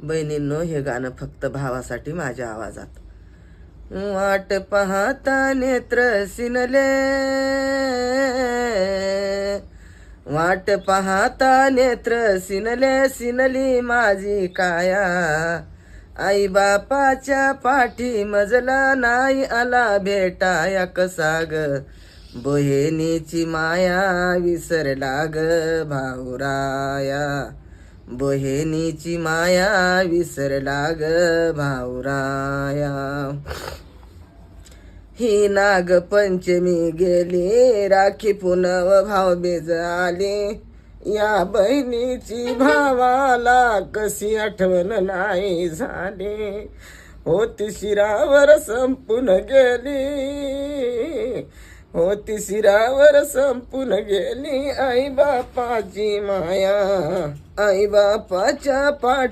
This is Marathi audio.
बहिणींनो, हे गाणं फक्त भावासाठी माझ्या आवाजात. वाट पाहता नेत्र सिनले, वाट पाहता नेत्र सिनले, सिनली माझी काया. आई बापाच्या पाठी मजला नाही आला भेटाया कसा ग. बहिणीची माया विसरला ग भाऊराया. बहिणीची माया विसरला ग भाऊराया. ही नागपंचमी गेली, राखी पुनव भाऊबीज आली. या बहिणीची भावाला कशी आठवण नाही झाली. होती शिरावर संपून गेली, होती शिरावर संपून गेली. आई बापाची माया, आई बापाच्या पाठी